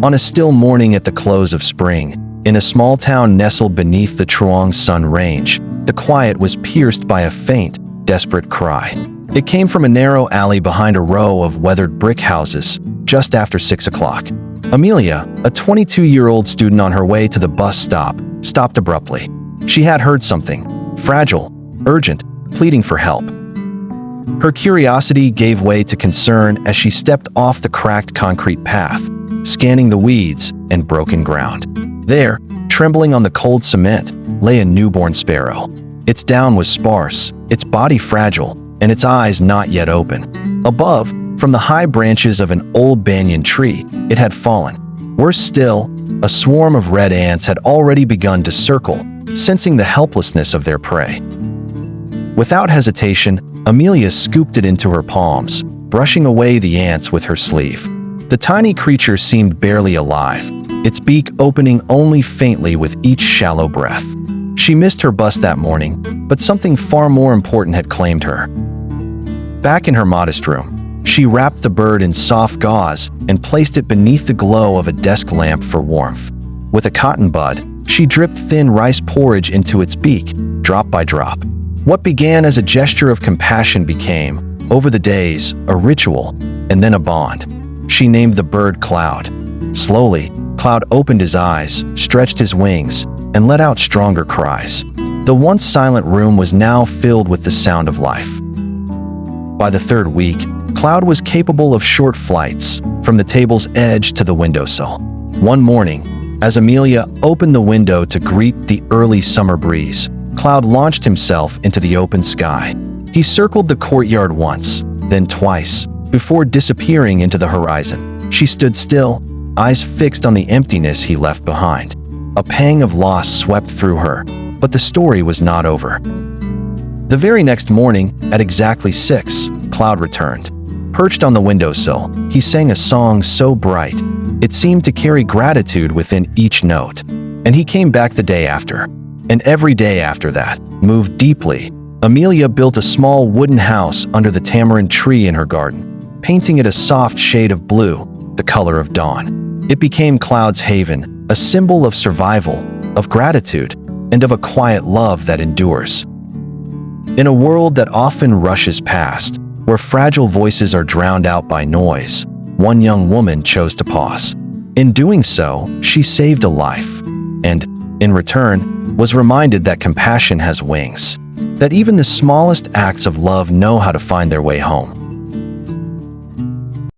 On a still morning at the close of spring, in a small town nestled beneath the Truong Sun Range, the quiet was pierced by a faint, desperate cry. It came from a narrow alley behind a row of weathered brick houses, just after 6 o'clock. Amelia, a 22-year-old student on her way to the bus stop, stopped abruptly. She had heard something, fragile, urgent, pleading for help. Her curiosity gave way to concern as she stepped off the cracked concrete path, scanning the weeds and broken ground. There, trembling on the cold cement, lay a newborn sparrow. Its down was sparse, its body fragile, and its eyes not yet open. Above, from the high branches of an old banyan tree, it had fallen. Worse still, a swarm of red ants had already begun to circle, sensing the helplessness of their prey. Without hesitation, Amelia scooped it into her palms, brushing away the ants with her sleeve. The tiny creature seemed barely alive, its beak opening only faintly with each shallow breath. She missed her bus that morning, but something far more important had claimed her. Back in her modest room, she wrapped the bird in soft gauze and placed it beneath the glow of a desk lamp for warmth. With a cotton bud, she dripped thin rice porridge into its beak, drop by drop. What began as a gesture of compassion became, over the days, a ritual, and then a bond. She named the bird Cloud. Slowly, Cloud opened his eyes, stretched his wings, and let out stronger cries. The once silent room was now filled with the sound of life. By the third week, Cloud was capable of short flights, from the table's edge to the windowsill. One morning, as Amelia opened the window to greet the early summer breeze, Cloud launched himself into the open sky. He circled the courtyard once, then twice, before disappearing into the horizon. She stood still, eyes fixed on the emptiness he left behind. A pang of loss swept through her, but the story was not over. The very next morning, at exactly 6, Cloud returned. Perched on the windowsill, he sang a song so bright, it seemed to carry gratitude within each note. And he came back the day after. And every day after that, moved deeply. Amelia built a small wooden house under the tamarind tree in her garden, painting it a soft shade of blue, the color of dawn. It became Cloud's haven, a symbol of survival, of gratitude, and of a quiet love that endures. In a world that often rushes past, where fragile voices are drowned out by noise, one young woman chose to pause. In doing so, she saved a life, and, in return, was reminded that compassion has wings, that even the smallest acts of love know how to find their way home.